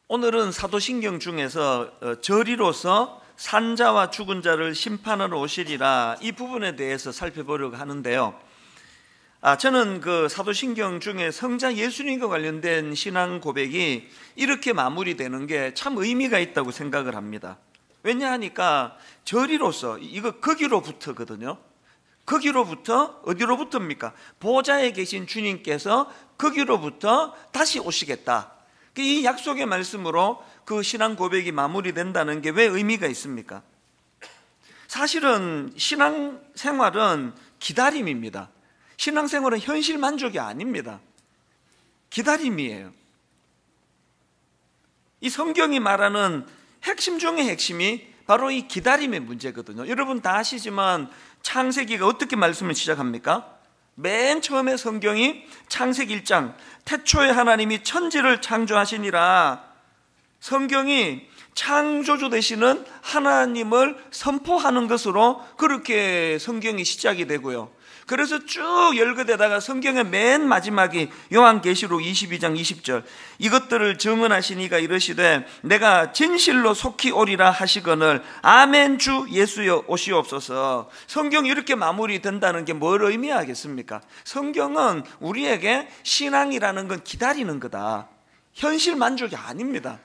오늘은 사도신경 중에서 절이로서 산자와 죽은 자를 심판하러 오시리라, 이 부분에 대해서 살펴보려고 하는데요. 저는 그 사도신경 중에 성자 예수님과 관련된 신앙 고백이 이렇게 마무리되는 게 참 의미가 있다고 생각을 합니다. 왜냐하니까 절이로서, 이거 거기로부터거든요. 거기로부터 어디로부터입니까? 보좌에 계신 주님께서 거기로부터 다시 오시겠다. 이 약속의 말씀으로 그 신앙 고백이 마무리된다는 게 왜 의미가 있습니까? 사실은 신앙생활은 기다림입니다. 신앙생활은 현실 만족이 아닙니다. 기다림이에요. 이 성경이 말하는 핵심 중의 핵심이 바로 이 기다림의 문제거든요. 여러분 다 아시지만 창세기가 어떻게 말씀을 시작합니까? 맨 처음에 성경이 창세기 1장 태초에 하나님이 천지를 창조하시니라, 성경이 창조주 되시는 하나님을 선포하는 것으로 그렇게 성경이 시작이 되고요. 그래서 쭉 열거되다가 성경의 맨 마지막이 요한계시록 22장 20절, 이것들을 증언하시니가 이르시되 내가 진실로 속히 오리라 하시거늘 아멘 주 예수여 오시옵소서. 성경이 이렇게 마무리된다는 게 뭘 의미하겠습니까? 성경은 우리에게 신앙이라는 건 기다리는 거다, 현실 만족이 아닙니다.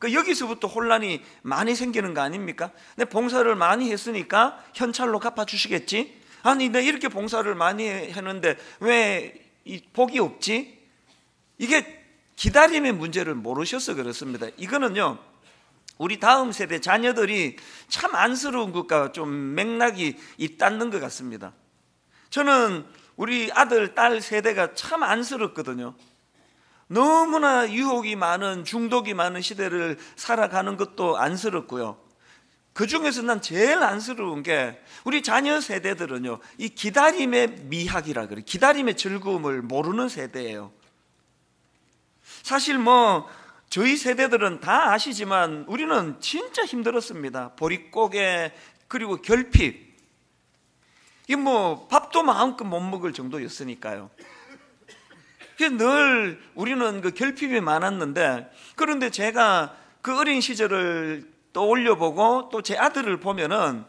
여기서부터 혼란이 많이 생기는 거 아닙니까? 내 봉사를 많이 했으니까 현찰로 갚아주시겠지? 아니, 내가 이렇게 봉사를 많이 했는데 왜 이 복이 없지? 이게 기다림의 문제를 모르셔서 그렇습니다. 이거는요, 우리 다음 세대 자녀들이 참 안쓰러운 것과 좀 맥락이 있다는 것 같습니다. 저는 우리 아들, 딸 세대가 참 안쓰럽거든요. 너무나 유혹이 많은, 중독이 많은 시대를 살아가는 것도 안쓰럽고요. 그 중에서 난 제일 안쓰러운 게 우리 자녀 세대들은요, 이 기다림의 미학이라 그래, 기다림의 즐거움을 모르는 세대예요. 사실 저희 세대들은 다 아시지만 우리는 진짜 힘들었습니다. 보릿고개, 그리고 결핍, 이게 밥도 마음껏 못 먹을 정도였으니까요. 늘 우리는 그 결핍이 많았는데, 그런데 제가 그 어린 시절을 떠올려보고 또 제 아들을 보면은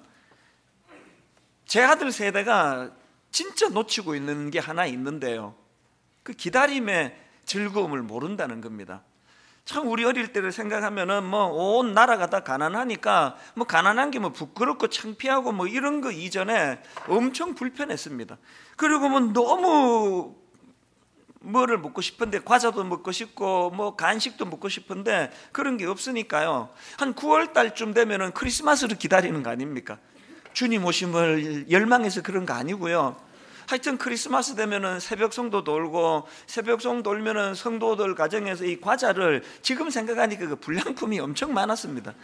제 아들 세대가 진짜 놓치고 있는 게 하나 있는데요, 그 기다림의 즐거움을 모른다는 겁니다. 참 우리 어릴 때를 생각하면은 온 나라가 다 가난하니까 가난한 게 부끄럽고 창피하고 이런 거 이전에 엄청 불편했습니다. 그리고 너무 뭐를 먹고 싶은데, 과자도 먹고 싶고 간식도 먹고 싶은데 그런 게 없으니까요, 한 9월 달쯤 되면은 크리스마스를 기다리는 거 아닙니까? 주님 오심을 열망해서 그런 거 아니고요. 하여튼 크리스마스 되면은 새벽송도 돌고, 새벽송 돌면은 성도들 가정에서 이 과자를, 지금 생각하니까 그 불량품이 엄청 많았습니다.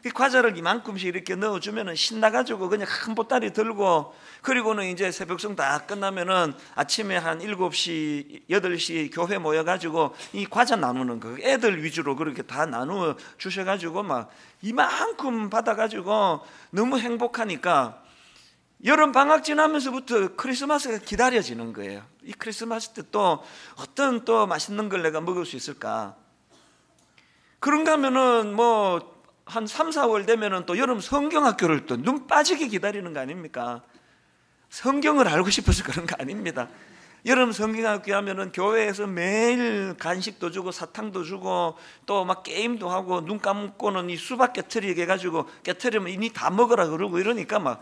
이 과자를 이만큼씩 이렇게 넣어주면은 신나가지고 그냥 한 보따리 들고, 그리고는 이제 새벽송 다 끝나면은 아침에 한 7시, 8시 교회 모여가지고 이 과자 나누는 거, 애들 위주로 그렇게 다 나누어 주셔가지고 이만큼 받아가지고 너무 행복하니까 여름 방학 지나면서부터 크리스마스가 기다려지는 거예요. 이 크리스마스 때 또 어떤 또 맛있는 걸 내가 먹을 수 있을까? 그런가 하면은 한 3, 4월 되면은 또 여름 성경학교를 또 눈 빠지게 기다리는 거 아닙니까? 성경을 알고 싶어서 그런 거 아닙니다. 여름 성경학교 하면은 교회에서 매일 간식도 주고 사탕도 주고 또 게임도 하고, 눈 감고는 이 수박 깨트리게 해가지고 깨트리면 이니 다 먹으라 그러고 이러니까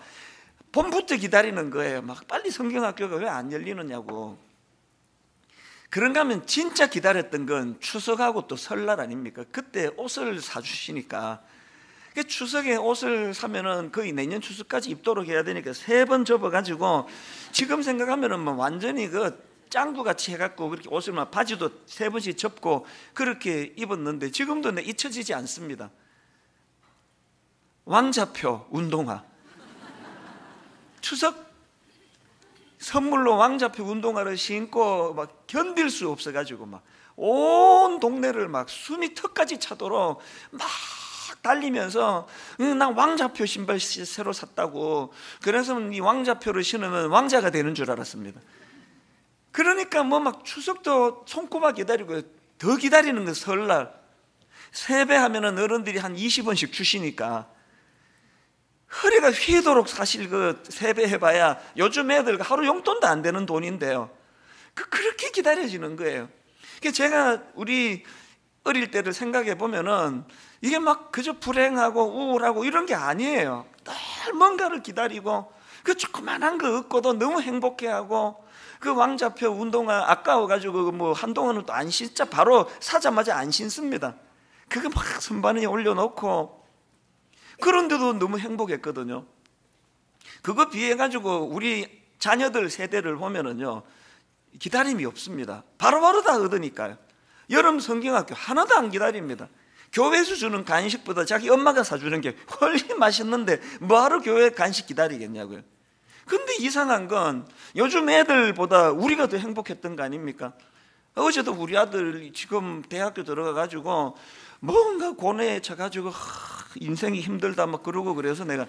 봄부터 기다리는 거예요. 빨리 성경학교가 왜 안 열리느냐고. 그런가 하면 진짜 기다렸던 건 추석하고 또 설날 아닙니까? 그때 옷을 사주시니까, 추석에 옷을 사면은 거의 내년 추석까지 입도록 해야 되니까 3번 접어가지고, 지금 생각하면은 완전히 그 짱구같이 해갖고 그렇게 옷을 바지도 3번씩 접고 그렇게 입었는데, 지금도 잊혀지지 않습니다. 왕자표 운동화, 추석 선물로 왕자표 운동화를 신고 견딜 수 없어가지고 온 동네를 숨이 턱까지 차도록 달리면서 난 왕자표 신발 새로 샀다고, 그래서 이 왕자표를 신으면 왕자가 되는 줄 알았습니다. 그러니까 추석도 손꼽아 기다리고, 더 기다리는 건 설날. 세배하면은 어른들이 한 20원씩 주시니까 허리가 휘도록 사실 그 세배해봐야 요즘 애들 하루 용돈도 안 되는 돈인데요. 그렇게 기다려지는 거예요. 제가 우리 어릴 때를 생각해 보면은 이게 막 그저 불행하고 우울하고 이런 게 아니에요. 늘 뭔가를 기다리고 그 조그만한 거 얻고도 너무 행복해하고 그 왕자표 운동화 아까워가지고 뭐 한동안은 또 안 신자 바로 사자마자 안 신습니다. 그거 막 선반에 올려놓고 그런데도 너무 행복했거든요. 그거 비해가지고 우리 자녀들 세대를 보면은요 기다림이 없습니다. 바로바로 다 얻으니까요. 여름 성경학교 하나도 안 기다립니다. 교회에서 주는 간식보다 자기 엄마가 사주는 게 훨씬 맛있는데 뭐하러 교회 간식 기다리겠냐고요. 근데 이상한 건 요즘 애들보다 우리가 더 행복했던 거 아닙니까? 어제도 우리 아들 지금 대학교 들어가가지고 뭔가 고뇌에 쳐가지고 인생이 힘들다 막 그러고 그래서 내가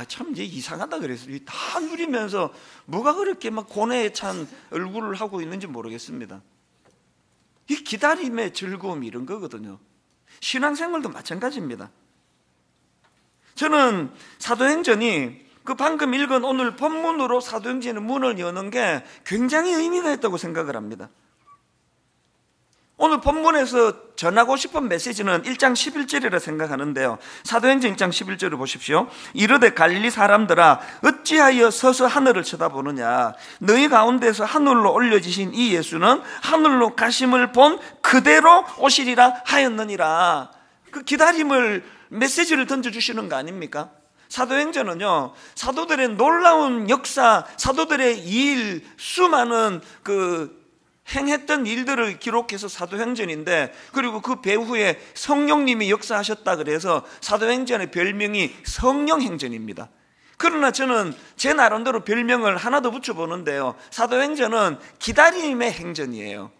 참 이제 이상하다 그래서 다 누리면서 뭐가 그렇게 막 고뇌에 찬 얼굴을 하고 있는지 모르겠습니다. 이 기다림의 즐거움 이런 거거든요. 신앙생활도 마찬가지입니다. 저는 사도행전이 그 방금 읽은 오늘 본문으로 사도행전의 문을 여는 게 굉장히 의미가 있다고 생각을 합니다. 오늘 본문에서 전하고 싶은 메시지는 1장 11절이라 생각하는데요. 사도행전 1장 11절을 보십시오. 이르되 갈릴리 사람들아 어찌하여 서서 하늘을 쳐다보느냐. 너희 가운데서 하늘로 올려지신 이 예수는 하늘로 가심을 본 그대로 오시리라 하였느니라. 그 기다림을 메시지를 던져주시는 거 아닙니까? 사도행전은요 사도들의 놀라운 역사, 사도들의 일, 수많은 행했던 일들을 기록해서 사도행전인데, 그리고 그 배후에 성령님이 역사하셨다 그래서 사도행전의 별명이 성령행전입니다. 그러나 저는 제 나름대로 별명을 하나 더 붙여보는데요, 사도행전은 기다림의 행전이에요.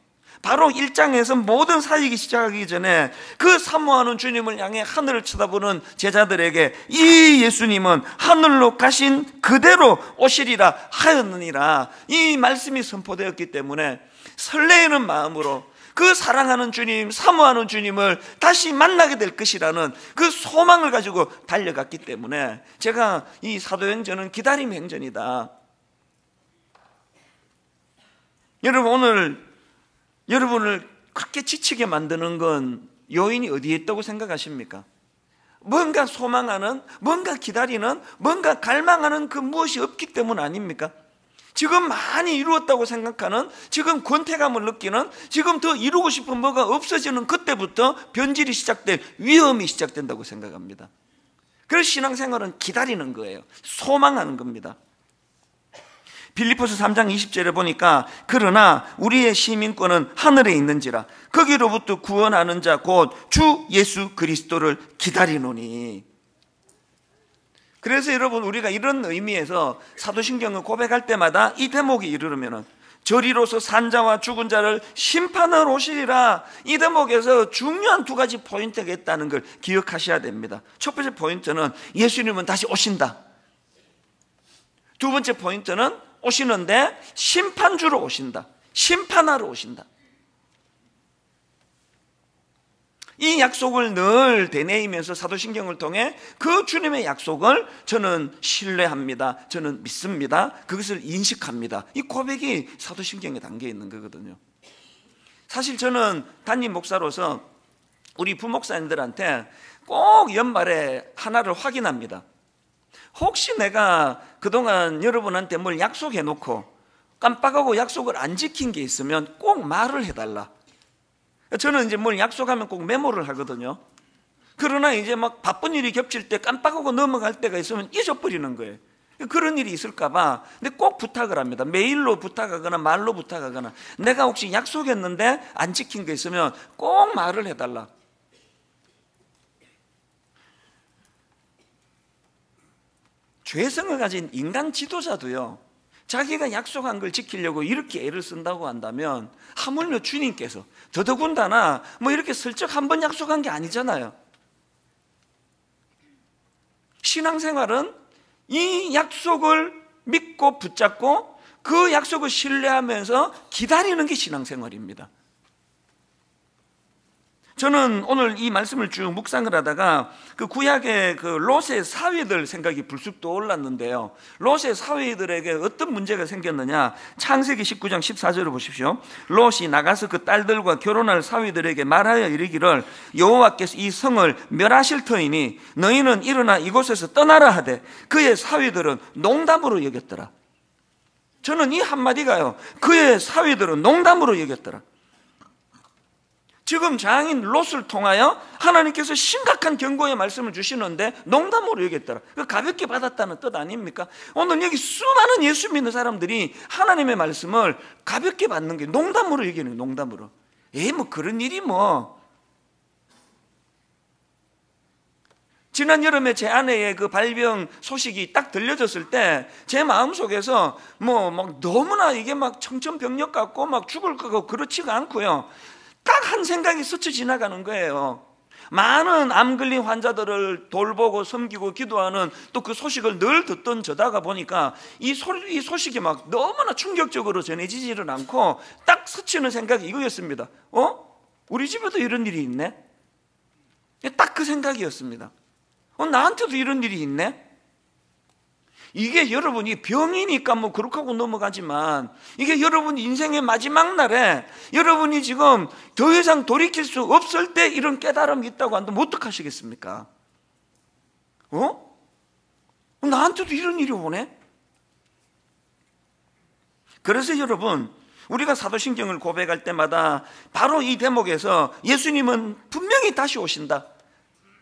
바로 1장에서 모든 사역이 시작하기 전에 그 사모하는 주님을 향해 하늘을 쳐다보는 제자들에게 이 예수님은 하늘로 가신 그대로 오시리라 하였느니라, 이 말씀이 선포되었기 때문에 설레이는 마음으로 그 사랑하는 주님, 사모하는 주님을 다시 만나게 될 것이라는 그 소망을 가지고 달려갔기 때문에 제가 이 사도행전은 기다림 행전이다. 여러분, 오늘 여러분을 그렇게 지치게 만드는 건 요인이 어디에 있다고 생각하십니까? 뭔가 소망하는, 뭔가 기다리는, 뭔가 갈망하는 그 무엇이 없기 때문 아닙니까? 지금 많이 이루었다고 생각하는, 지금 권태감을 느끼는, 지금 더 이루고 싶은 뭐가 없어지는 그때부터 변질이 시작될, 위험이 시작된다고 생각합니다. 그래서 신앙생활은 기다리는 거예요. 소망하는 겁니다. 빌립보서 3장 20절에 보니까 그러나 우리의 시민권은 하늘에 있는지라 거기로부터 구원하는 자 곧 주 예수 그리스도를 기다리노니. 그래서 여러분, 우리가 이런 의미에서 사도신경을 고백할 때마다 이 대목이 이르면은 저리로서 산자와 죽은 자를 심판하러 오시리라, 이 대목에서 중요한 두 가지 포인트가 있다는 걸 기억하셔야 됩니다. 첫 번째 포인트는 예수님은 다시 오신다. 두 번째 포인트는 오시는데 심판주로 오신다. 심판하러 오신다. 이 약속을 늘 되뇌이면서 사도신경을 통해 그 주님의 약속을 저는 신뢰합니다. 저는 믿습니다. 그것을 인식합니다. 이 고백이 사도신경에 담겨 있는 거거든요. 사실 저는 담임 목사로서 우리 부목사님들한테 꼭 연말에 하나를 확인합니다. 혹시 내가 그동안 여러분한테 뭘 약속해 놓고 깜빡하고 약속을 안 지킨 게 있으면 꼭 말을 해달라. 저는 이제 뭘 약속하면 꼭 메모를 하거든요. 그러나 이제 막 바쁜 일이 겹칠 때 깜빡하고 넘어갈 때가 있으면 잊어버리는 거예요. 그런 일이 있을까봐. 근데 꼭 부탁을 합니다. 메일로 부탁하거나 말로 부탁하거나, 내가 혹시 약속했는데 안 지킨 게 있으면 꼭 말을 해달라. 죄성을 가진 인간 지도자도요, 자기가 약속한 걸 지키려고 이렇게 애를 쓴다고 한다면 하물며 주님께서 더더군다나 뭐 이렇게 슬쩍 한 번 약속한 게 아니잖아요. 신앙생활은 이 약속을 믿고 붙잡고 그 약속을 신뢰하면서 기다리는 게 신앙생활입니다. 저는 오늘 이 말씀을 쭉 묵상을 하다가 그 구약의 그 롯의 사위들 생각이 불쑥 떠올랐는데요. 롯의 사위들에게 어떤 문제가 생겼느냐? 창세기 19장 14절을 보십시오. 롯이 나가서 그 딸들과 결혼할 사위들에게 말하여 이르기를 여호와께서 이 성을 멸하실 터이니 너희는 일어나 이곳에서 떠나라 하되 그의 사위들은 농담으로 여겼더라. 저는 이 한마디가요, 그의 사위들은 농담으로 여겼더라. 지금 장인 롯을 통하여 하나님께서 심각한 경고의 말씀을 주시는데 농담으로 여겼더라. 가볍게 받았다는 뜻 아닙니까? 오늘 여기 수많은 예수 믿는 사람들이 하나님의 말씀을 가볍게 받는 게 농담으로 여기는 거예요. 농담으로. 뭐 그런 일이 뭐. 지난 여름에 제 아내의 그 발병 소식이 딱 들려졌을 때 제 마음속에서 막 너무나 이게 막 청천벽력 같고 막 죽을 거고 그렇지가 않고요. 딱 한 생각이 스쳐 지나가는 거예요. 많은 암 걸린 환자들을 돌보고 섬기고 기도하는 또 그 소식을 늘 듣던 저다가 보니까 이 소식이 막 너무나 충격적으로 전해지지를 않고 딱 스치는 생각이 이거였습니다. 우리 집에도 이런 일이 있네? 딱 그 생각이었습니다. 나한테도 이런 일이 있네? 이게 여러분이 병이니까 뭐 그렇게 하고 넘어가지만 이게 여러분 인생의 마지막 날에 여러분이 지금 더 이상 돌이킬 수 없을 때 이런 깨달음이 있다고 한다면 어떡하시겠습니까? 나한테도 이런 일이 오네? 그래서 여러분, 우리가 사도신경을 고백할 때마다 바로 이 대목에서 예수님은 분명히 다시 오신다.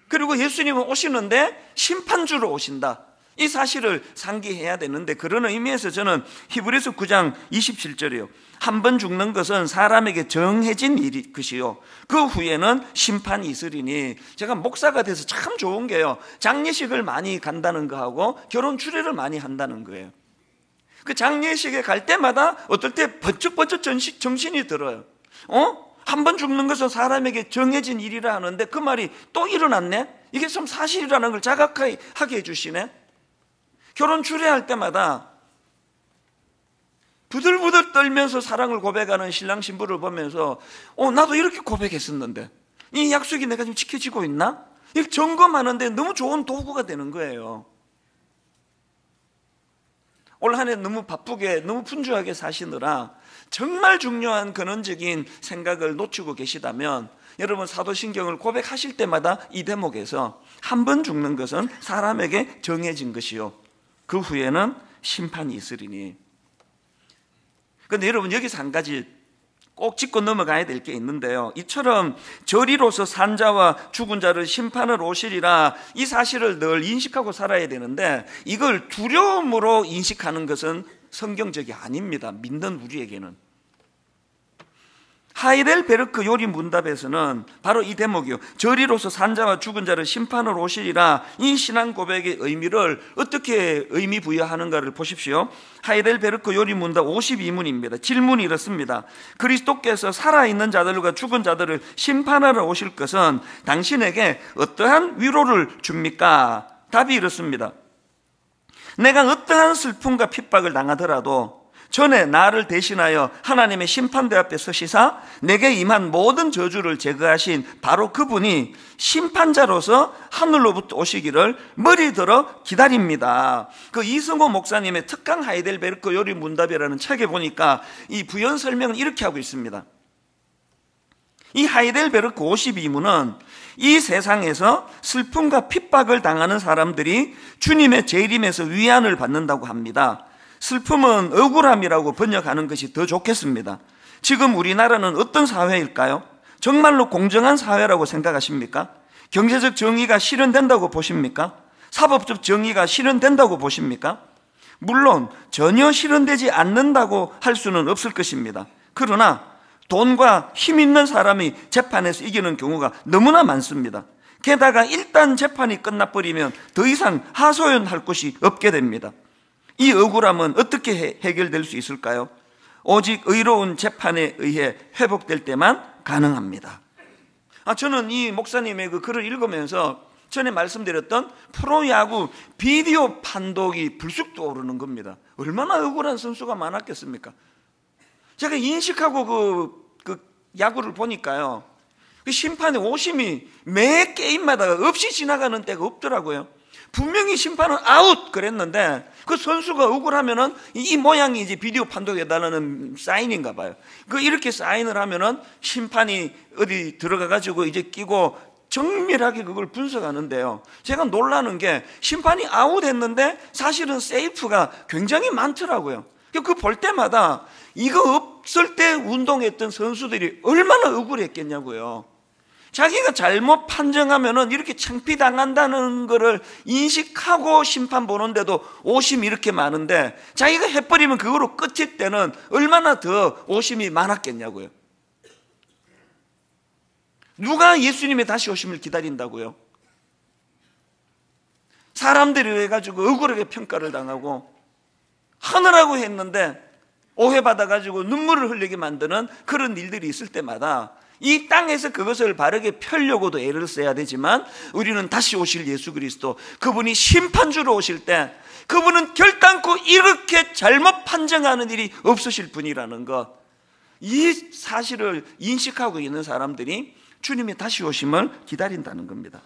그리고 예수님은 오시는데 심판주로 오신다. 이 사실을 상기해야 되는데 그런 의미에서 저는 히브리서 9장 27절이요. 한 번 죽는 것은 사람에게 정해진 것이요. 그 후에는 심판이 있으리니 제가 목사가 돼서 참 좋은 게요. 장례식을 많이 간다는 거하고 결혼 주례를 많이 한다는 거예요. 그 장례식에 갈 때마다 어떨 때 번쩍번쩍 정신이 들어요. 한 번 죽는 것은 사람에게 정해진 일이라 하는데 그 말이 또 일어났네? 이게 참 사실이라는 걸 자각하게 해주시네. 결혼 주례할 때마다 부들부들 떨면서 사랑을 고백하는 신랑 신부를 보면서 나도 이렇게 고백했었는데 이 약속이 내가 지금 지켜지고 있나? 이렇게 점검하는데 너무 좋은 도구가 되는 거예요. 올 한 해 너무 바쁘게 너무 분주하게 사시느라 정말 중요한 근원적인 생각을 놓치고 계시다면 여러분 사도신경을 고백하실 때마다 이 대목에서 한 번 죽는 것은 사람에게 정해진 것이요 그 후에는 심판이 있으리니. 그런데 여러분 여기서 한 가지 꼭 짚고 넘어가야 될 게 있는데요, 이처럼 저리로서 산 자와 죽은 자를 심판을 오시리라 이 사실을 늘 인식하고 살아야 되는데 이걸 두려움으로 인식하는 것은 성경적이 아닙니다. 믿는 우리에게는. 하이델베르크 요리 문답에서는 바로 이 대목이요, 저리로서 산 자와 죽은 자를 심판을 오시리라 이 신앙 고백의 의미를 어떻게 의미 부여하는가를 보십시오. 하이델베르크 요리 문답 52문입니다. 질문이 이렇습니다. 그리스도께서 살아있는 자들과 죽은 자들을 심판하러 오실 것은 당신에게 어떠한 위로를 줍니까? 답이 이렇습니다. 내가 어떠한 슬픔과 핍박을 당하더라도 전에 나를 대신하여 하나님의 심판대 앞에 서시사 내게 임한 모든 저주를 제거하신 바로 그분이 심판자로서 하늘로부터 오시기를 머리 들어 기다립니다. 그 이승호 목사님의 특강 하이델베르크 요리 문답이라는 책에 보니까 이 부연 설명을 이렇게 하고 있습니다. 이 하이델베르크 52문은 이 세상에서 슬픔과 핍박을 당하는 사람들이 주님의 재림에서 위안을 받는다고 합니다. 슬픔은 억울함이라고 번역하는 것이 더 좋겠습니다. 지금 우리나라는 어떤 사회일까요? 정말로 공정한 사회라고 생각하십니까? 경제적 정의가 실현된다고 보십니까? 사법적 정의가 실현된다고 보십니까? 물론 전혀 실현되지 않는다고 할 수는 없을 것입니다. 그러나 돈과 힘 있는 사람이 재판에서 이기는 경우가 너무나 많습니다. 게다가 일단 재판이 끝나버리면 더 이상 하소연할 곳이 없게 됩니다. 이 억울함은 어떻게 해결될 수 있을까요? 오직 의로운 재판에 의해 회복될 때만 가능합니다. 저는 이 목사님의 그 글을 읽으면서 전에 말씀드렸던 프로야구 비디오 판독이 불쑥 떠오르는 겁니다. 얼마나 억울한 선수가 많았겠습니까? 제가 인식하고 그 야구를 보니까요, 그 심판의 오심이 매 게임마다 없이 지나가는 때가 없더라고요. 분명히 심판은 아웃 그랬는데 그 선수가 억울하면은 이 모양이 이제 비디오 판독해달라는 사인인가 봐요. 그 이렇게 사인을 하면은 심판이 어디 들어가가지고 이제 끼고 정밀하게 그걸 분석하는데요. 제가 놀라는 게 심판이 아웃했는데 사실은 세이프가 굉장히 많더라고요. 그 볼 때마다 이거 없을 때 운동했던 선수들이 얼마나 억울했겠냐고요. 자기가 잘못 판정하면은 이렇게 창피당한다는 거를 인식하고 심판 보는데도 오심이 이렇게 많은데 자기가 해버리면 그거로 끝일 때는 얼마나 더 오심이 많았겠냐고요. 누가 예수님의 다시 오심을 기다린다고요? 사람들이 해가지고 억울하게 평가를 당하고 하느라고 했는데 오해받아가지고 눈물을 흘리게 만드는 그런 일들이 있을 때마다 이 땅에서 그것을 바르게 펴려고도 애를 써야 되지만 우리는 다시 오실 예수 그리스도, 그분이 심판주로 오실 때 그분은 결단코 이렇게 잘못 판정하는 일이 없으실 분이라는 것, 이 사실을 인식하고 있는 사람들이 주님의 다시 오심을 기다린다는 겁니다.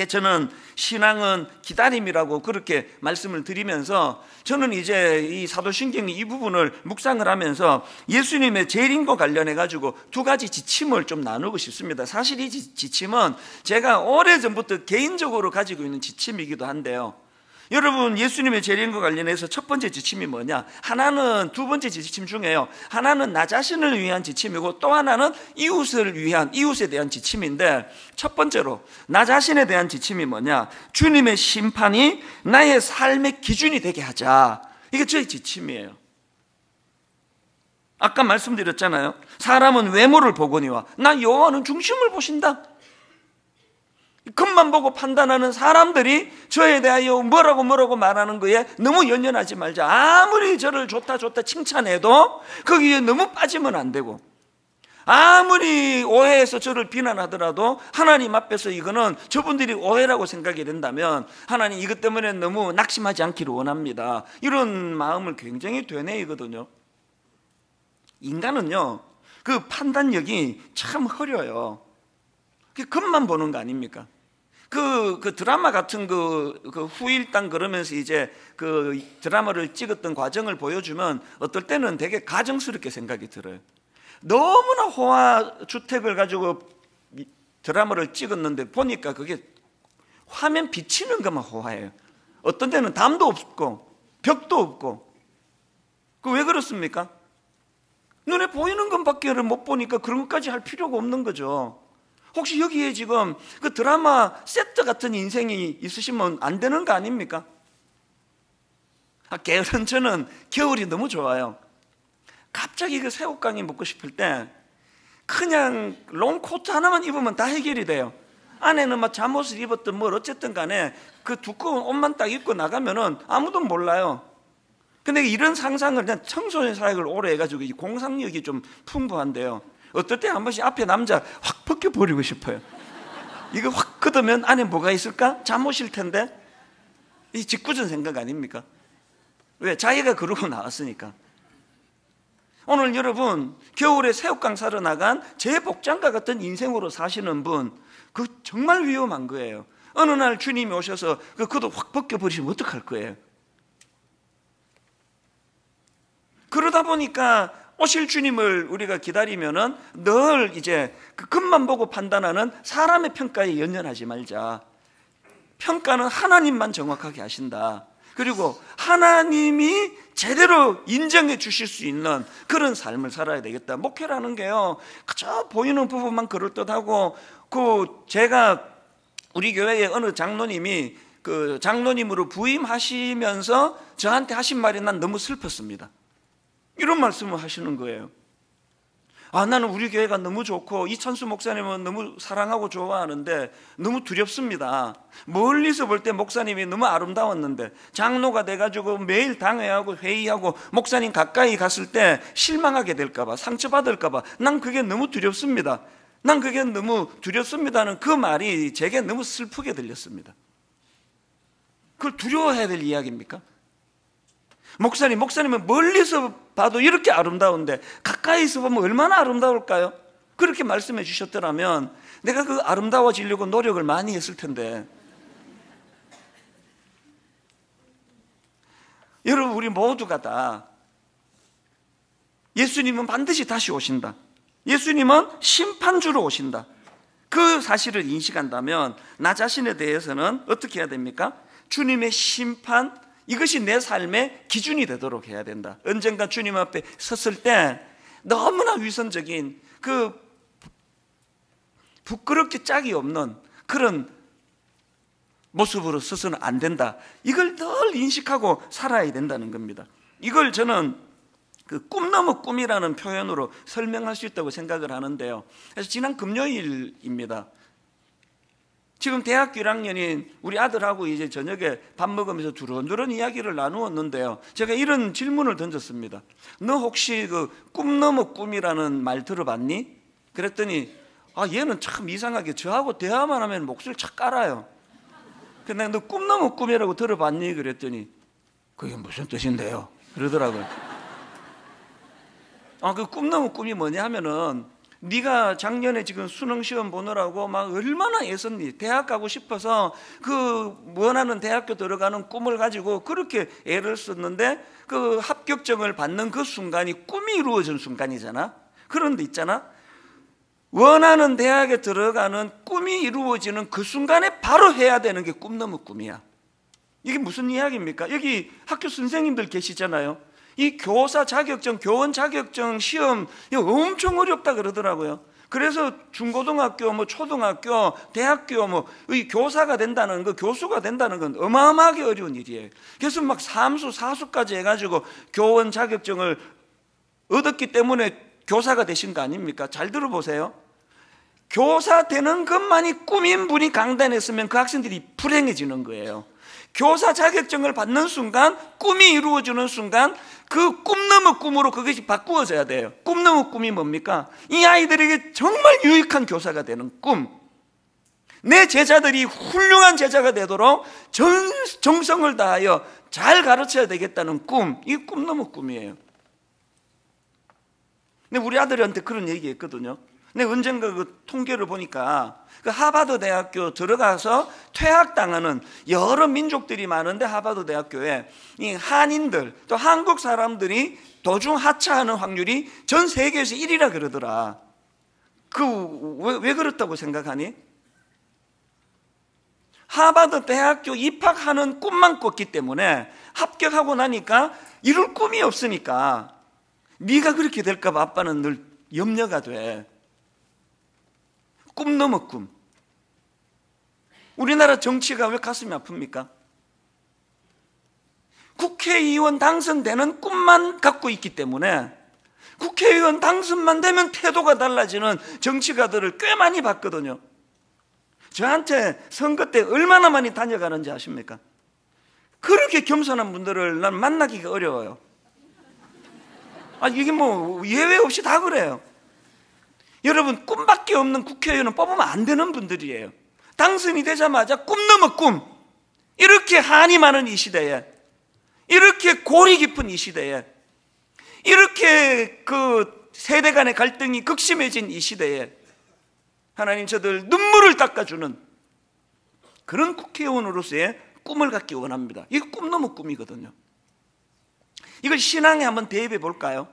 저는 신앙은 기다림이라고 그렇게 말씀을 드리면서 저는 이제 이 사도신경 이 부분을 묵상을 하면서 예수님의 재림과 관련해 가지고 두 가지 지침을 좀 나누고 싶습니다. 사실 이 지침은 제가 오래전부터 개인적으로 가지고 있는 지침이기도 한데요. 여러분, 예수님의 재림과 관련해서 첫 번째 지침이 뭐냐? 하나는 두 번째 지침 중에요. 하나는 나 자신을 위한 지침이고 또 하나는 이웃에 대한 지침인데, 첫 번째로 나 자신에 대한 지침이 뭐냐? 주님의 심판이 나의 삶의 기준이 되게 하자. 이게 저의 지침이에요. 아까 말씀드렸잖아요. 사람은 외모를 보거니와 나 여호와는 중심을 보신다. 겉만 보고 판단하는 사람들이 저에 대하여 뭐라고 말하는 거에 너무 연연하지 말자. 아무리 저를 좋다 칭찬해도 거기에 너무 빠지면 안 되고, 아무리 오해해서 저를 비난하더라도 하나님 앞에서 이거는 저분들이 오해라고 생각이 된다면 하나님 이것 때문에 너무 낙심하지 않기를 원합니다. 이런 마음을 굉장히 되뇌이거든요. 인간은요, 그 판단력이 참 흐려요. 겉만 보는 거 아닙니까? 그 드라마 같은 그 후일담 그러면서 이제 그 드라마를 찍었던 과정을 보여주면 어떨 때는 되게 가정스럽게 생각이 들어요. 너무나 호화 주택을 가지고 드라마를 찍었는데 보니까 그게 화면 비치는 것만 호화예요. 어떤 데는 담도 없고 벽도 없고. 그 왜 그렇습니까? 눈에 보이는 것밖에 못 보니까 그런 것까지 할 필요가 없는 거죠. 혹시 여기에 지금 그 드라마 세트 같은 인생이 있으시면 안 되는 거 아닙니까? 게으른 저는 겨울이 너무 좋아요. 갑자기 그 새우깡이 먹고 싶을 때 그냥 롱코트 하나만 입으면 다 해결이 돼요. 안에는 막 잠옷을 입었든 뭘 어쨌든 간에 그 두꺼운 옷만 딱 입고 나가면은 아무도 몰라요. 근데 이런 상상을 그냥 청소년 사역을 오래 해가지고 이 공상력이 좀 풍부한데요. 어떨 때 한 번씩 앞에 남자 확 벗겨버리고 싶어요. 이거 확 걷으면 안에 뭐가 있을까? 잠옷일 텐데. 이 짓궂은 생각 아닙니까? 왜? 자기가 그러고 나왔으니까. 오늘 여러분, 겨울에 새우깡 사러 나간 제 복장과 같은 인생으로 사시는 분, 그 정말 위험한 거예요. 어느 날 주님이 오셔서 그 겉옷 확 벗겨버리시면 어떡할 거예요? 그러다 보니까 오실 주님을 우리가 기다리면은 늘 이제 그 겉만 보고 판단하는 사람의 평가에 연연하지 말자. 평가는 하나님만 정확하게 하신다. 그리고 하나님이 제대로 인정해 주실 수 있는 그런 삶을 살아야 되겠다. 목회라는 게요, 그저 보이는 부분만 그럴듯하고, 제가 우리 교회의 어느 장로님이 그 장로님으로 부임하시면서 저한테 하신 말이 난 너무 슬펐습니다. 이런 말씀을 하시는 거예요. 나는 우리 교회가 너무 좋고 이찬수 목사님은 너무 사랑하고 좋아하는데 너무 두렵습니다. 멀리서 볼 때 목사님이 너무 아름다웠는데 장로가 돼가지고 매일 당회하고 회의하고 목사님 가까이 갔을 때 실망하게 될까봐, 상처받을까봐 난 그게 너무 두렵습니다. 난 그게 너무 두렵습니다는 그 말이 제게 너무 슬프게 들렸습니다. 그걸 두려워해야 될 이야기입니까? 목사님은 멀리서 봐도 이렇게 아름다운데 가까이서 보면 얼마나 아름다울까요? 그렇게 말씀해 주셨더라면 내가 그 아름다워지려고 노력을 많이 했을 텐데. 여러분, 우리 모두가 다 예수님은 반드시 다시 오신다. 예수님은 심판주로 오신다. 그 사실을 인식한다면 나 자신에 대해서는 어떻게 해야 됩니까? 주님의 심판, 이것이 내 삶의 기준이 되도록 해야 된다. 언젠가 주님 앞에 섰을 때 너무나 위선적인 그 부끄럽게 짝이 없는 그런 모습으로 서서는 안 된다. 이걸 늘 인식하고 살아야 된다는 겁니다. 이걸 저는 그 꿈 넘어 꿈이라는 표현으로 설명할 수 있다고 생각을 하는데요. 그래서 지난 금요일입니다. 지금 대학교 1학년인 우리 아들하고 이제 저녁에 밥 먹으면서 두런두런 이야기를 나누었는데요. 제가 이런 질문을 던졌습니다. 너 혹시 그 꿈 넘어 꿈이라는 말 들어봤니? 그랬더니 얘는 참 이상하게 저하고 대화만 하면 목소리를 착 깔아요. 근데 너 꿈 넘어 꿈이라고 들어봤니? 그랬더니 그게 무슨 뜻인데요? 그러더라고요. 그 꿈 넘어 꿈이 뭐냐 하면은 네가 작년에 지금 수능 시험 보느라고 막 얼마나 애썼니? 대학 가고 싶어서 그 원하는 대학교 들어가는 꿈을 가지고 그렇게 애를 썼는데 그 합격증을 받는 그 순간이 꿈이 이루어진 순간이잖아. 그런데 있잖아, 원하는 대학에 들어가는 꿈이 이루어지는 그 순간에 바로 해야 되는 게 꿈 넘어 꿈이야. 이게 무슨 이야기입니까? 여기 학교 선생님들 계시잖아요. 이 교사 자격증, 교원 자격증 시험 이거 엄청 어렵다 그러더라고요. 그래서 중고등학교, 초등학교, 대학교 이 교사가 된다는 거, 교수가 된다는 건 어마어마하게 어려운 일이에요. 그래서 막 삼수, 사수까지 해가지고 교원 자격증을 얻었기 때문에 교사가 되신 거 아닙니까? 잘 들어보세요. 교사 되는 것만이 꿈인 분이 강단했으면 그 학생들이 불행해지는 거예요. 교사 자격증을 받는 순간, 꿈이 이루어지는 순간 그 꿈 넘어 꿈으로 그것이 바꾸어져야 돼요. 꿈 넘어 꿈이 뭡니까? 이 아이들에게 정말 유익한 교사가 되는 꿈, 내 제자들이 훌륭한 제자가 되도록 정성을 다하여 잘 가르쳐야 되겠다는 꿈, 이게 꿈 넘어 꿈이에요. 근데 우리 아들한테 그런 얘기했거든요. 근데 언젠가 그 통계를 보니까 그 하버드 대학교 들어가서 퇴학당하는 여러 민족들이 많은데 하버드 대학교에 이 한인들 또 한국 사람들이 도중 하차하는 확률이 전 세계에서 1위라 그러더라. 왜 그렇다고 생각하니? 하버드 대학교 입학하는 꿈만 꿨기 때문에 합격하고 나니까 이룰 꿈이 없으니까 네가 그렇게 될까 봐 아빠는 늘 염려가 돼. 꿈 넘어 꿈. 우리나라 정치가 왜 가슴이 아픕니까? 국회의원 당선되는 꿈만 갖고 있기 때문에 국회의원 당선만 되면 태도가 달라지는 정치가들을 꽤 많이 봤거든요. 저한테 선거 때 얼마나 많이 다녀가는지 아십니까? 그렇게 겸손한 분들을 난 만나기가 어려워요. 이게 예외 없이 다 그래요. 여러분, 꿈밖에 없는 국회의원은 뽑으면 안 되는 분들이에요. 당선이 되자마자 꿈 넘어 꿈. 이렇게 한이 많은 이 시대에, 이렇게 골이 깊은 이 시대에, 이렇게 그 세대 간의 갈등이 극심해진 이 시대에 하나님 저들 눈물을 닦아주는 그런 국회의원으로서의 꿈을 갖기 원합니다. 이게 꿈 넘어 꿈이거든요. 이걸 신앙에 한번 대입해 볼까요?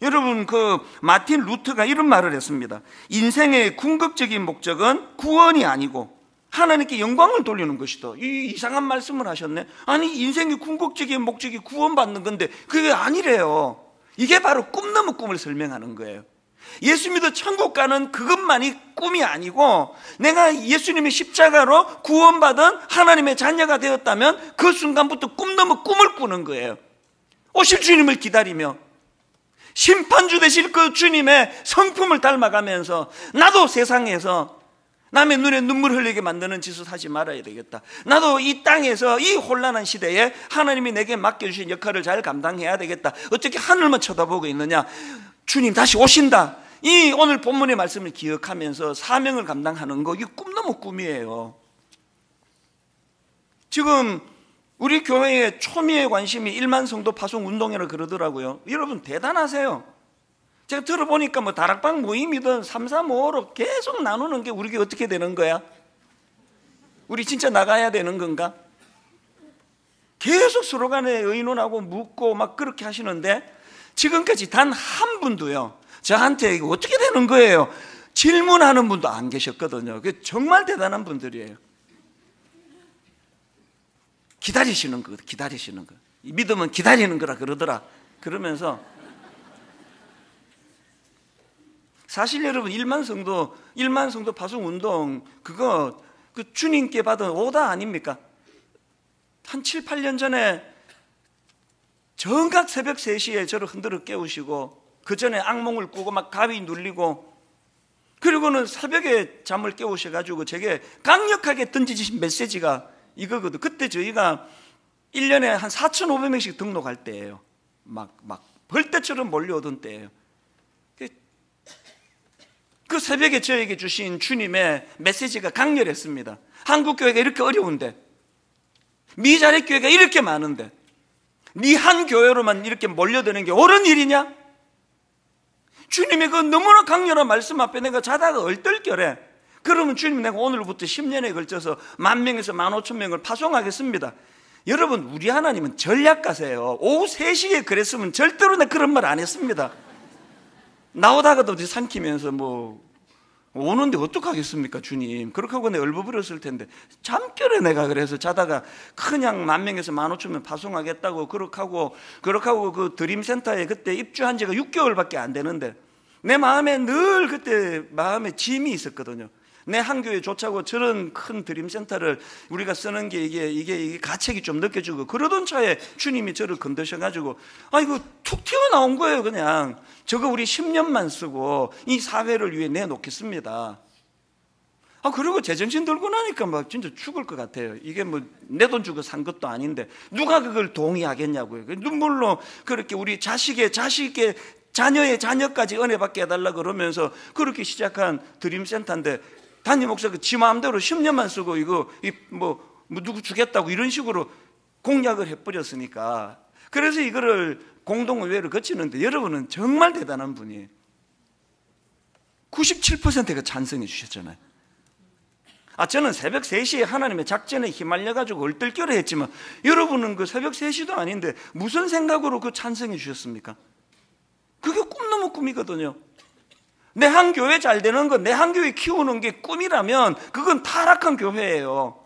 여러분, 그 마틴 루터가 이런 말을 했습니다. 인생의 궁극적인 목적은 구원이 아니고 하나님께 영광을 돌리는 것이다. 이상한 말씀을 하셨네. 아니, 인생의 궁극적인 목적이 구원받는 건데 그게 아니래요. 이게 바로 꿈 넘어 꿈을 설명하는 거예요. 예수 믿어 천국 가는 그것만이 꿈이 아니고 내가 예수님의 십자가로 구원받은 하나님의 자녀가 되었다면 그 순간부터 꿈 넘어 꿈을 꾸는 거예요. 오실 주님을 기다리며 심판주 되실 그 주님의 성품을 닮아가면서 나도 세상에서 남의 눈에 눈물 흘리게 만드는 짓을 하지 말아야 되겠다. 나도 이 땅에서 이 혼란한 시대에 하나님이 내게 맡겨주신 역할을 잘 감당해야 되겠다. 어떻게 하늘만 쳐다보고 있느냐? 주님 다시 오신다. 이 오늘 본문의 말씀을 기억하면서 사명을 감당하는 거, 이게 꿈 넘어 꿈이에요. 지금 우리 교회의 초미의 관심이 1만 성도 파송 운동이라 그러더라고요. 여러분 대단하세요. 제가 들어보니까 뭐 다락방 모임이든 3, 4, 5로 계속 나누는 게 우리 게 어떻게 되는 거야? 우리 진짜 나가야 되는 건가? 계속 서로 간에 의논하고 묻고 막 그렇게 하시는데 지금까지 단 한 분도요 저한테 이거 어떻게 되는 거예요? 질문하는 분도 안 계셨거든요. 정말 대단한 분들이에요. 기다리시는 거, 기다리시는 거. 믿음은 기다리는 거라 그러더라. 그러면서 사실 여러분 1만 성도 파송 운동 그거 그 주님께 받은 오다 아닙니까? 한 7, 8년 전에 정각 새벽 3시에 저를 흔들어 깨우시고 그 전에 악몽을 꾸고 막 가위 눌리고 그리고는 새벽에 잠을 깨우셔가지고 제게 강력하게 던지신 메시지가 이거거든. 그때 저희가 1년에 한 4,500명씩 등록할 때예요. 막 벌떼처럼 몰려오던 때예요. 그 새벽에 저에게 주신 주님의 메시지가 강렬했습니다. 한국교회가 이렇게 어려운데 미자립 교회가 이렇게 많은데 네 한 교회로만 이렇게 몰려드는 게 옳은 일이냐? 주님의 그 너무나 강렬한 말씀 앞에 내가 자다가 얼떨결에 그러면 주님 내가 오늘부터 10년에 걸쳐서 10,000명에서 15,000명을 파송하겠습니다. 여러분 우리 하나님은 전략가세요. 오후 3시에 그랬으면 절대로 내가 그런 말 안 했습니다. 나오다가도 삼키면서 뭐 오는데 어떡하겠습니까 주님. 그렇게 하고 내가 얼버무렸을 텐데 잠결에 내가 그래서 자다가 그냥 10,000명에서 15,000명 파송하겠다고 그렇게 하고 그 드림센터에 그때 입주한 지가 6개월밖에 안 되는데 내 마음에 늘 그때 마음에 짐이 있었거든요. 내 한 교회 좋자고 저런 큰 드림센터를 우리가 쓰는 게 이게 가책이 좀 느껴지고 그러던 차에 주님이 저를 건드셔가지고 이거 툭 튀어나온 거예요. 그냥 저거 우리 10년만 쓰고 이 사회를 위해 내놓겠습니다. 그리고 제정신 들고 나니까 막 진짜 죽을 것 같아요. 이게 뭐 내 돈 주고 산 것도 아닌데 누가 그걸 동의하겠냐고요. 눈물로 그렇게 우리 자식의 자녀의 자녀까지 은혜 받게 해달라 그러면서 그렇게 시작한 드림센터인데 담임 목사가 지 마음대로 10년만 쓰고 이거 뭐 누구 주겠다고 이런 식으로 공약을 해버렸으니까 그래서 이거를 공동의회를 거치는데 여러분은 정말 대단한 분이에요. 97%가 찬성해 주셨잖아요. 저는 새벽 3시에 하나님의 작전에 휘말려가지고 얼떨결에 했지만 여러분은 그 새벽 3시도 아닌데 무슨 생각으로 그 찬성해 주셨습니까? 그게 꿈 넘은 꿈이거든요. 내 한 교회 잘 되는 건 내 한 교회 키우는 게 꿈이라면 그건 타락한 교회예요.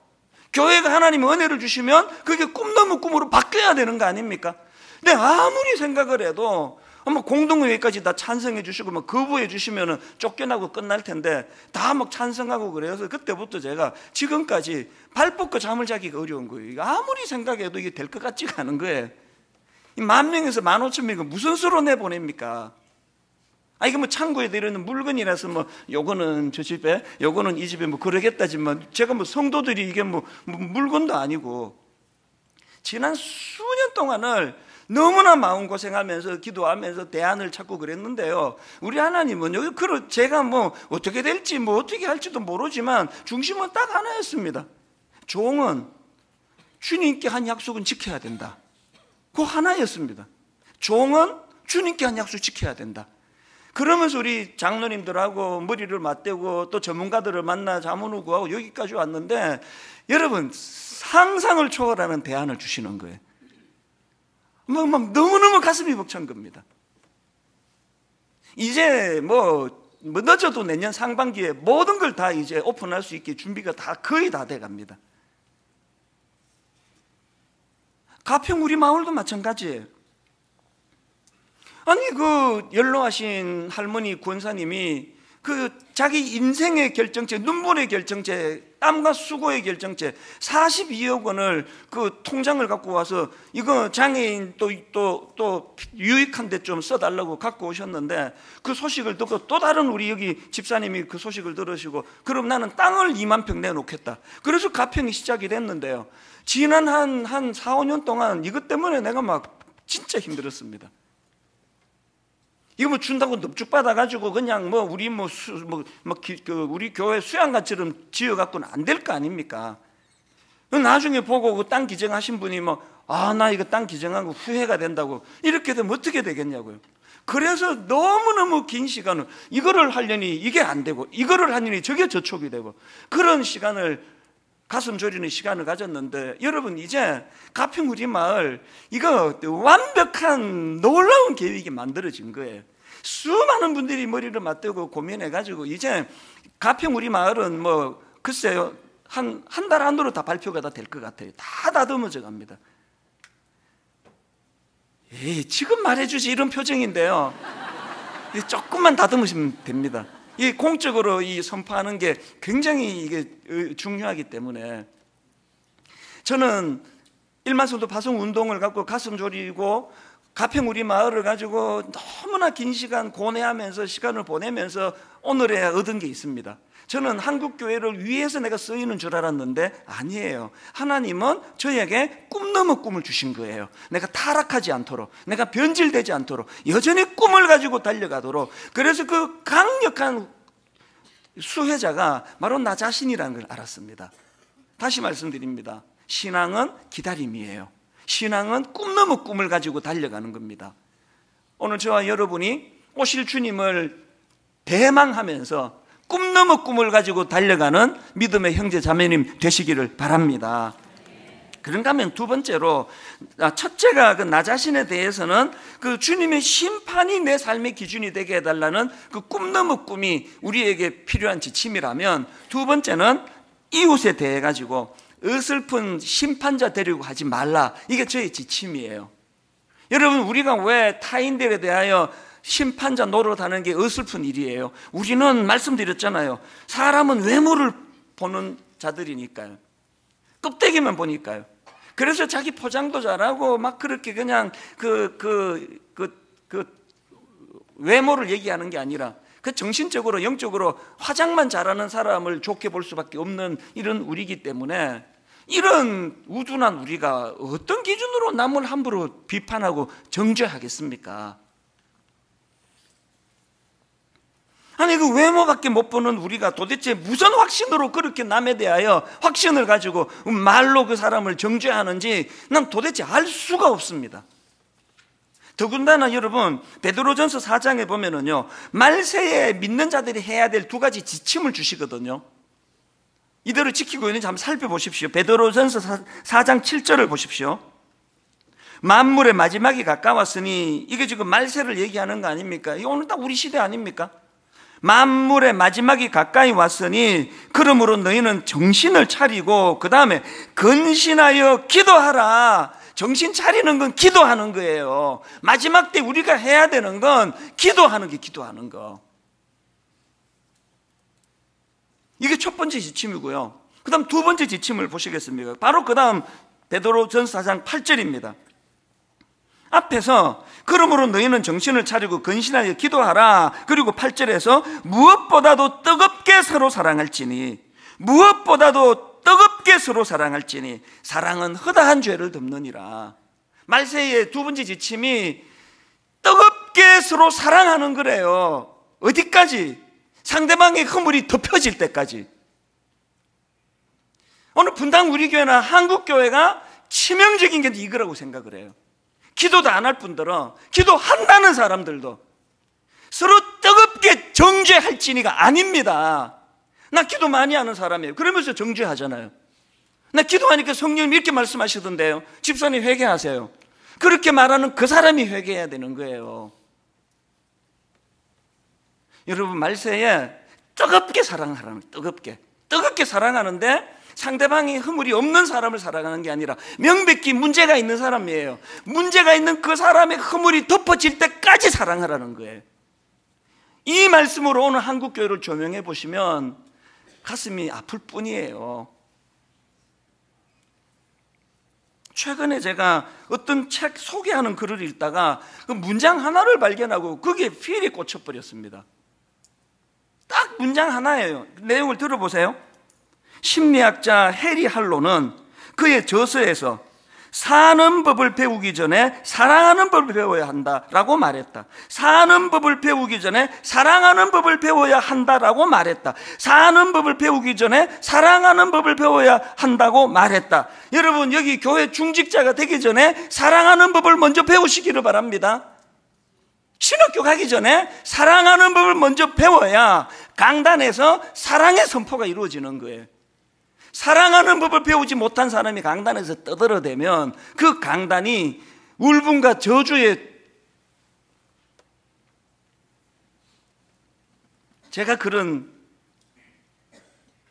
교회가 하나님의 은혜를 주시면 그게 꿈 넘은 꿈으로 바뀌어야 되는 거 아닙니까? 근데 아무리 생각을 해도 공동의회까지 다 찬성해 주시고 막 거부해 주시면 쫓겨나고 끝날 텐데 다 막 찬성하고 그래서 그때부터 제가 지금까지 발 뻗고 잠을 자기가 어려운 거예요. 아무리 생각해도 이게 될 것 같지가 않은 거예요. 10,000명에서 15,000명은 무슨 수로 내보냅니까? 이게 뭐 창고에 들어있는 물건이라서 뭐 요거는 저 집에 요거는 이 집에 뭐 그러겠다지만 제가 뭐 성도들이 이게 뭐 물건도 아니고 지난 수년 동안을 너무나 마음고생하면서 기도하면서 대안을 찾고 그랬는데요. 우리 하나님은 여기 제가 뭐 어떻게 될지 뭐 어떻게 할지도 모르지만 중심은 딱 하나였습니다. 종은 주님께 한 약속은 지켜야 된다. 그 하나였습니다. 종은 주님께 한 약속 지켜야 된다. 그러면서 우리 장로님들하고 머리를 맞대고 또 전문가들을 만나 자문을 구하고 여기까지 왔는데 여러분 상상을 초월하는 대안을 주시는 거예요. 막 너무너무 가슴이 벅찬 겁니다. 이제 뭐 늦어도 내년 상반기에 모든 걸 다 이제 오픈할 수 있게 준비가 다 거의 다 돼 갑니다. 가평 우리 마을도 마찬가지예요. 그 연로하신 할머니 권사님이 그 자기 인생의 결정체, 눈물의 결정체, 땀과 수고의 결정체 42억 원을 그 통장을 갖고 와서 이거 장애인 또 유익한 데 좀 써달라고 갖고 오셨는데 그 소식을 듣고 또 다른 우리 여기 집사님이 그 소식을 들으시고 그럼 나는 땅을 2만 평 내놓겠다. 그래서 가평이 시작이 됐는데요. 지난 한 4, 5년 동안 이것 때문에 내가 막 진짜 힘들었습니다. 이거 뭐 준다고 넙죽 받아가지고 그냥 우리 교회 수양관처럼 지어갖고는 안 될 거 아닙니까? 나중에 보고 그 땅 기증하신 분이 나 이거 땅 기증한 거 후회가 된다고 이렇게 되면 어떻게 되겠냐고요. 그래서 너무너무 긴 시간을 이거를 하려니 이게 안 되고 이거를 하려니 저게 저촉이 되고 그런 시간을 가슴 졸이는 시간을 가졌는데 여러분 이제 가평 우리 마을 이거 완벽한 놀라운 계획이 만들어진 거예요. 수많은 분들이 머리를 맞대고 고민해가지고 이제 가평 우리 마을은 뭐 글쎄요 한 달 안으로 다 발표가 다 될 것 같아요. 다 다듬어져 갑니다. 에이, 지금 말해주지 이런 표정인데요. 조금만 다듬으시면 됩니다. 이 공적으로 이 선포하는 게 굉장히 이게 중요하기 때문에 저는 일만성도 파송 운동을 갖고 가슴 졸이고 가평 우리 마을을 가지고 너무나 긴 시간 고뇌하면서 시간을 보내면서 오늘에 얻은 게 있습니다. 저는 한국교회를 위해서 내가 쓰이는 줄 알았는데 아니에요. 하나님은 저에게 꿈 넘어 꿈을 주신 거예요. 내가 타락하지 않도록, 내가 변질되지 않도록, 여전히 꿈을 가지고 달려가도록. 그래서 그 강력한 수혜자가 바로 나 자신이라는 걸 알았습니다. 다시 말씀드립니다. 신앙은 기다림이에요. 신앙은 꿈 넘어 꿈을 가지고 달려가는 겁니다. 오늘 저와 여러분이 오실 주님을 대망하면서 꿈 넘어 꿈을 가지고 달려가는 믿음의 형제 자매님 되시기를 바랍니다. 그런가 하면 두 번째로, 첫째가 그 나 자신에 대해서는 그 주님의 심판이 내 삶의 기준이 되게 해달라는 그 꿈 넘어 꿈이 우리에게 필요한 지침이라면, 두 번째는 이웃에 대해 가지고 어설픈 심판자 되려고 하지 말라. 이게 저의 지침이에요. 여러분, 우리가 왜 타인들에 대하여 심판자 노릇하는 게 어설픈 일이에요? 우리는 말씀드렸잖아요. 사람은 외모를 보는 자들이니까요. 껍데기만 보니까요. 그래서 자기 포장도 잘하고 막 그렇게 그냥 외모를 얘기하는 게 아니라 그 정신적으로 영적으로 화장만 잘하는 사람을 좋게 볼 수밖에 없는 이런 우리이기 때문에, 이런 우둔한 우리가 어떤 기준으로 남을 함부로 비판하고 정죄하겠습니까? 아니, 그 외모밖에 못 보는 우리가 도대체 무슨 확신으로 그렇게 남에 대하여 확신을 가지고 말로 그 사람을 정죄하는지 난 도대체 알 수가 없습니다. 더군다나 여러분, 베드로전서 4장에 보면은요, 말세에 믿는 자들이 해야 될 두 가지 지침을 주시거든요. 이대로 지키고 있는지 한번 살펴보십시오. 베드로전서 4장 7절을 보십시오. 만물의 마지막이 가까웠으니, 이게 지금 말세를 얘기하는 거 아닙니까? 이게 오늘 딱 우리 시대 아닙니까? 만물의 마지막이 가까이 왔으니 그러므로 너희는 정신을 차리고 그 다음에 근신하여 기도하라. 정신 차리는 건 기도하는 거예요. 마지막 때 우리가 해야 되는 건 기도하는 게 기도하는 거. 이게 첫 번째 지침이고요. 그 다음 두 번째 지침을 보시겠습니까? 바로 그 다음 베드로전서 4장 8절입니다. 앞에서 그러므로 너희는 정신을 차리고 근신하여 기도하라. 그리고 8절에서 무엇보다도 뜨겁게 서로 사랑할지니, 무엇보다도 뜨겁게 서로 사랑할지니 사랑은 허다한 죄를 덮느니라. 말세의 두 번째 지침이 뜨겁게 서로 사랑하는 거래요. 어디까지? 상대방의 허물이 덮여질 때까지. 오늘 분당 우리 교회나 한국 교회가 치명적인 게 이거라고 생각을 해요. 기도도 안 할 분들은, 기도한다는 사람들도 서로 뜨겁게 정죄할지니가 아닙니다. 나 기도 많이 하는 사람이에요. 그러면서 정죄하잖아요. 나 기도하니까 성령님 이렇게 말씀하시던데요. 집사님 회개하세요. 그렇게 말하는 그 사람이 회개해야 되는 거예요. 여러분, 말세에 뜨겁게 사랑하라는 거예요. 뜨겁게 사랑하는데 상대방이 허물이 없는 사람을 사랑하는 게 아니라 명백히 문제가 있는 사람이에요. 문제가 있는 그 사람의 허물이 덮어질 때까지 사랑하라는 거예요. 이 말씀으로 오늘 한국교회를 조명해 보시면 가슴이 아플 뿐이에요. 최근에 제가 어떤 책 소개하는 글을 읽다가 그 문장 하나를 발견하고 거기에 필이 꽂혀버렸습니다. 딱 문장 하나예요. 내용을 들어보세요. 심리학자 해리 할로는 그의 저서에서 사는 법을 배우기 전에 사랑하는 법을 배워야 한다라고 말했다. 사는 법을 배우기 전에 사랑하는 법을 배워야 한다라고 말했다. 사는 법을 배우기 전에 사랑하는 법을 배워야 한다고 말했다. 여러분, 여기 교회 중직자가 되기 전에 사랑하는 법을 먼저 배우시기를 바랍니다. 신학교 가기 전에 사랑하는 법을 먼저 배워야 강단에서 사랑의 선포가 이루어지는 거예요. 사랑하는 법을 배우지 못한 사람이 강단에서 떠들어대면 그 강단이 울분과 저주의, 제가 그런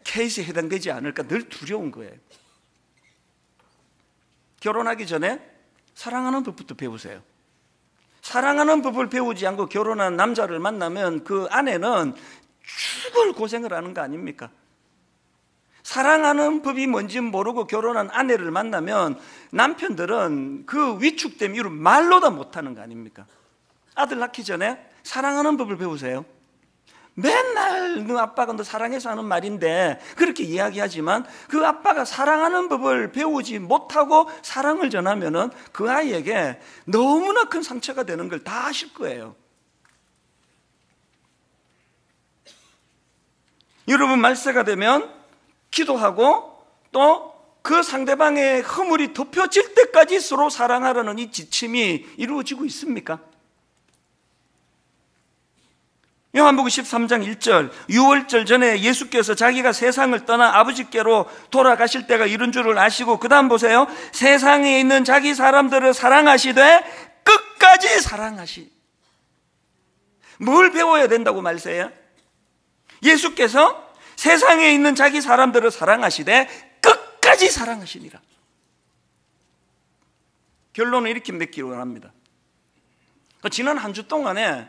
케이스에 해당되지 않을까 늘 두려운 거예요. 결혼하기 전에 사랑하는 법부터 배우세요. 사랑하는 법을 배우지 않고 결혼한 남자를 만나면 그 아내는 죽을 고생을 하는 거 아닙니까? 사랑하는 법이 뭔지 모르고 결혼한 아내를 만나면 남편들은 그 위축됨 이유를 말로 다 못하는 거 아닙니까? 아들 낳기 전에 사랑하는 법을 배우세요. 맨날 너 아빠가 너 사랑해서 하는 말인데 그렇게 이야기하지만 그 아빠가 사랑하는 법을 배우지 못하고 사랑을 전하면은 그 아이에게 너무나 큰 상처가 되는 걸 다 아실 거예요. 여러분, 말세가 되면 기도하고 또 그 상대방의 허물이 덮여질 때까지 서로 사랑하라는 이 지침이 이루어지고 있습니까? 요한복음 13장 1절, 유월절 전에 예수께서 자기가 세상을 떠나 아버지께로 돌아가실 때가 이른 줄을 아시고 그 다음 보세요. 세상에 있는 자기 사람들을 사랑하시되 끝까지 사랑하시. 뭘 배워야 된다고 말세요? 예수께서 세상에 있는 자기 사람들을 사랑하시되 끝까지 사랑하시니라. 결론은 이렇게 맺기를 원합니다. 지난 한 주 동안에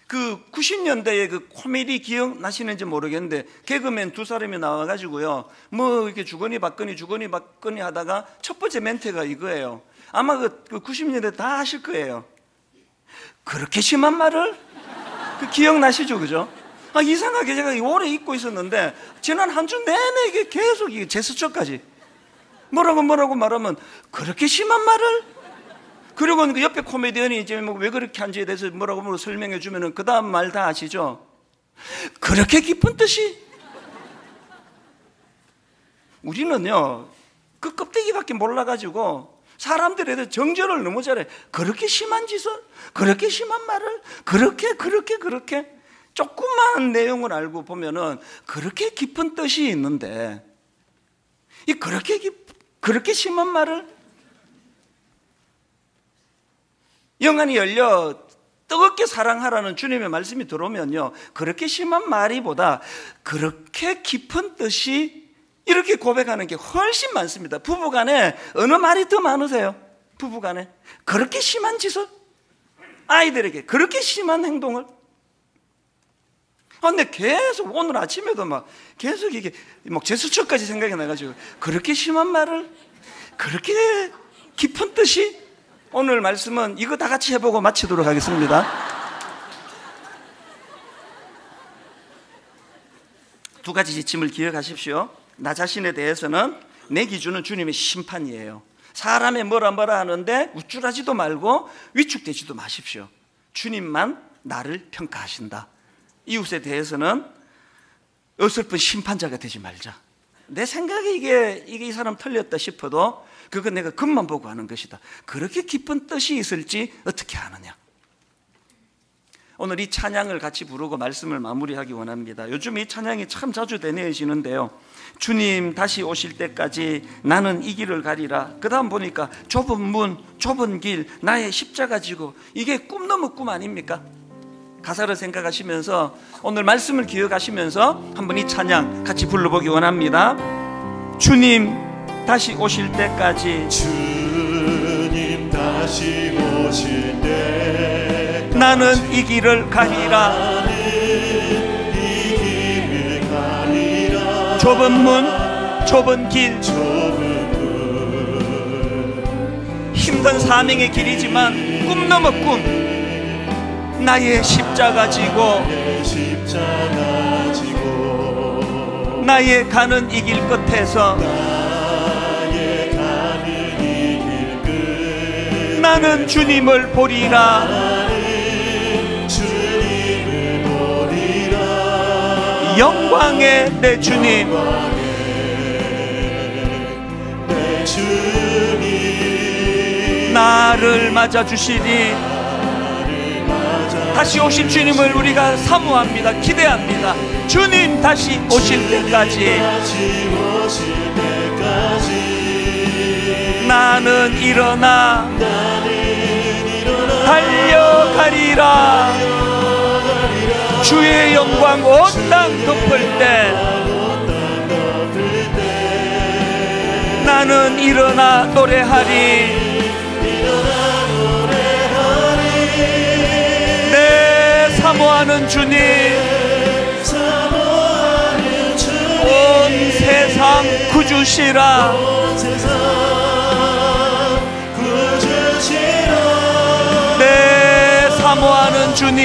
그 90년대의 그 코미디 기억나시는지 모르겠는데 개그맨 두 사람이 나와가지고요 뭐 이렇게 주거니 받거니 하다가 첫 번째 멘트가 이거예요. 아마 그 90년대 다 아실 거예요. 그렇게 심한 말을? 그 기억나시죠, 그죠? 이상하게 제가 오래 잊고 있었는데 지난 한 주 내내 이게 계속 이게 제스처까지 뭐라고 말하면 그렇게 심한 말을? 그리고 그 옆에 코미디언이 이제 뭐 왜 그렇게 한지에 대해서 뭐라고 설명해 주면은 그 다음 말 다 아시죠? 그렇게 깊은 뜻이? 우리는요 그 껍데기밖에 몰라가지고 사람들에 대해서 정절을 너무 잘해. 그렇게 심한 짓을? 그렇게 심한 말을? 그렇게 조그만 내용을 알고 보면은 그렇게 깊은 뜻이 있는데 이 그렇게 심한 말을? 영안이 열려 뜨겁게 사랑하라는 주님의 말씀이 들어오면요 그렇게 심한 말이보다 그렇게 깊은 뜻이 이렇게 고백하는 게 훨씬 많습니다. 부부간에 어느 말이 더 많으세요? 부부간에 그렇게 심한 짓을? 아이들에게 그렇게 심한 행동을? 근데 계속 오늘 아침에도 막 계속 이게 막 제스처까지 생각이 나가지고 그렇게 심한 말을? 그렇게 깊은 뜻이? 오늘 말씀은 이거 다 같이 해보고 마치도록 하겠습니다. 두 가지 지침을 기억하십시오. 나 자신에 대해서는 내 기준은 주님의 심판이에요. 사람의 뭐라 하는데 우쭐하지도 말고 위축되지도 마십시오. 주님만 나를 평가하신다. 이웃에 대해서는 어설픈 심판자가 되지 말자. 내 생각에 이게 이 사람 틀렸다 싶어도 그건 내가 겉만 보고 하는 것이다. 그렇게 깊은 뜻이 있을지 어떻게 아느냐. 오늘 이 찬양을 같이 부르고 말씀을 마무리하기 원합니다. 요즘 이 찬양이 참 자주 되뇌어지는데요. 주님 다시 오실 때까지 나는 이 길을 가리라. 그 다음 보니까 좁은 문, 좁은 길, 나의 십자가 지고, 이게 꿈 넘어 꿈 아닙니까? 가사를 생각하시면서 오늘 말씀을 기억하시면서 한번 이 찬양 같이 불러보기 원합니다. 주님 다시 오실 때까지, 주님 다시 오실 때 나는 이 길을 가리라. 이 길을 가리라. 좁은 문, 좁은 길, 힘든 사명의 길이지만 꿈 넘어 꿈, 나의 십자가 지고, 나의 가는 이 길 끝에서 나는 주님을 보리라. 영광의 내 주님, 나를 맞아주시니 다시 오실 주님을 우리가 사모합니다. 기대합니다. 주님 다시 오실 때까지 나는 일어나 달려가리라. 주의 영광 온 땅 덮을 때 나는 일어나 노래하리. 내 사모하는 주님, 온 세상 구주시라. 내 사모하는 주님,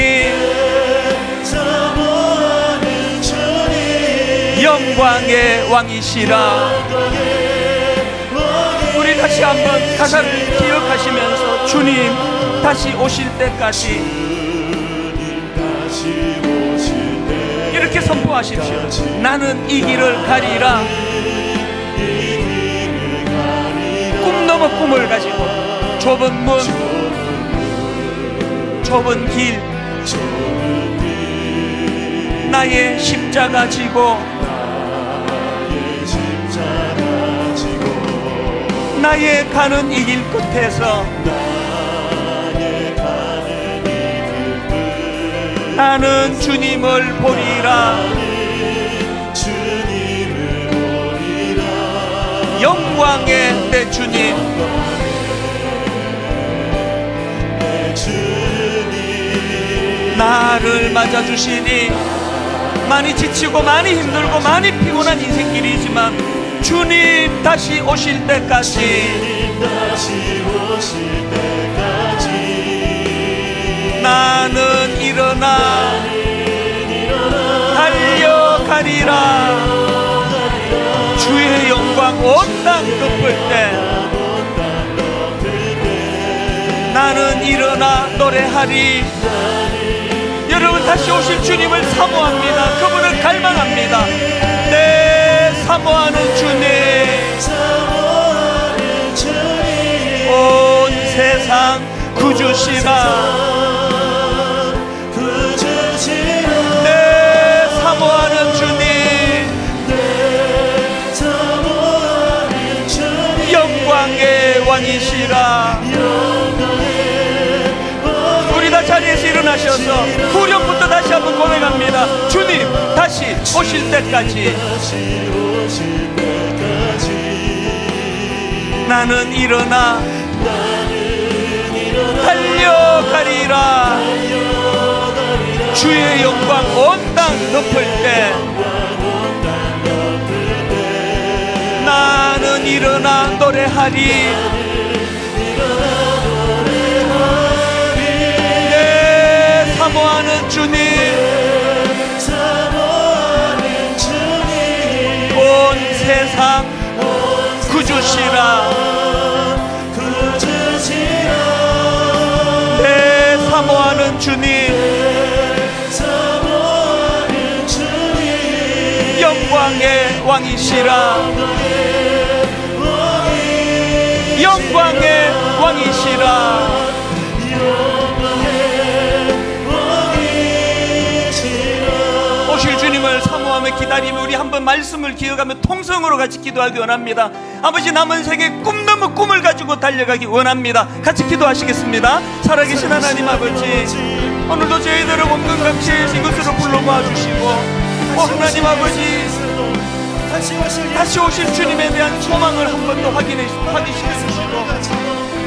영광의 왕이시라. 우리 다시 한번 가사를 기억하시면서 주님 다시 오실 때까지 이렇게 선포하십시오. 나는 이 길을 가리라. 꿈 넘어 꿈을 가지고 좁은 문, 좁은 길, 나의 십자가 지고 나의 가는 이 길 끝에서 나는 주님을 보리라. 영광의 내 주님, 나를 맞아주시니 많이 지치고 많이 힘들고 많이 피곤한 인생길이지만 주님 다시 오실 때까지 나는 일어나 달려가리라. 주의 영광 온 땅 덮을 때 나는 일어나 노래하리. 여러분 다시 오실 주님을 사모합니다. 그분을 갈망합니다. 내 사모하는 주님, 온 세상 구주시라. 내 사모하는 주님, 영광의 왕이시라. 우리 다 자리에서 일어나셔서 후렴부터 다시 한번 고백합니다. 주님 다시 오실 때까지 나는 일어나 달려가리라. 주의 영광 온 땅 덮을 때 나는 일어나 노래하리. 내 사모하는 주님, 온 세상 구주시라. 내 사모하는 주님, 영광의 왕이시라. 영광의 왕이시라. 오실 주님을 사모하며 기다리며 우리 한번 말씀을 기억하며 통성으로 같이 기도하기 원합니다. 아버지, 남은 생에 꿈 넘어 꿈을 가지고 달려가기 원합니다. 같이 기도하시겠습니다. 살아계신 하나님 아버지, 오늘도 저희들을 온갖 각지에서 이곳으로 불러모아 주시고 하나님 아버지, 다시 오실 주님에 대한 소망을 한 번 더 확인시켜 주시고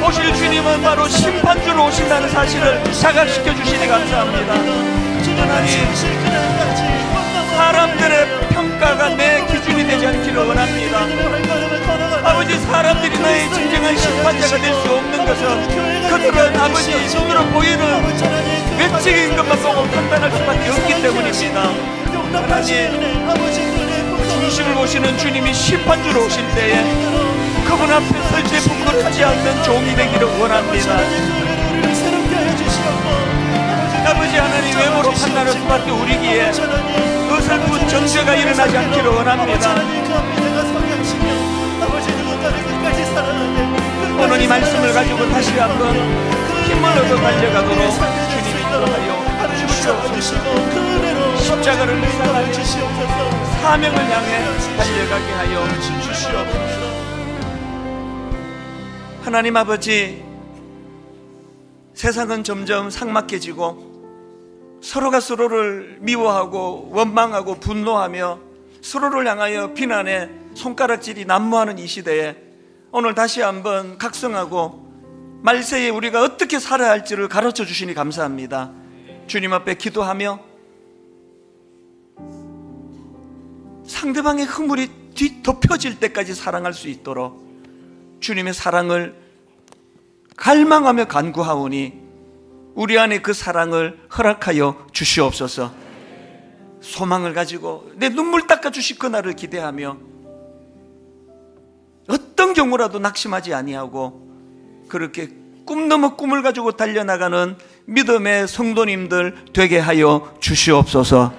오실 주님은 바로 심판주로 오신다는 사실을 자각시켜 주시니 감사합니다. 하나님, 사람들의 평가가 내 기준이 되지 않기를 원합니다. 아버지, 사람들이 나의 진정한 심판자가 될 수 없는 것은 그들은 아버지 눈으로 보이는 외적인 것만 보고 판단할 수밖에 없기 때문입니다. 하나님, 중심을 보시는 주님이 심판주로 오실 때에 그분 앞에 설치에 분노하지 않는 종이 되기를 원합니다. 아버지 하나님, 외모로 판단할 수밖에 우리기에 어설픈 정죄가 일어나지 않기를 원합니다. 오늘 이 말씀을 가지고 다시 한번 힘을 얻어 달려가도록 주님이 인도하여 주시옵소서. 십자가를 의지하여 사명을 향해 달려가게 하여 주시옵소서. 하나님 아버지, 세상은 점점 삭막해지고 서로가 서로를 미워하고 원망하고 분노하며 서로를 향하여 비난에 손가락질이 난무하는 이 시대에 오늘 다시 한번 각성하고 말세에 우리가 어떻게 살아야 할지를 가르쳐 주시니 감사합니다. 주님 앞에 기도하며 상대방의 허물이 뒤덮여질 때까지 사랑할 수 있도록 주님의 사랑을 갈망하며 간구하오니 우리 안에 그 사랑을 허락하여 주시옵소서. 소망을 가지고 내 눈물 닦아 주실 그날을 기대하며 어떤 경우라도 낙심하지 아니하고 그렇게 꿈 넘어 꿈을 가지고 달려나가는 믿음의 성도님들 되게 하여 주시옵소서.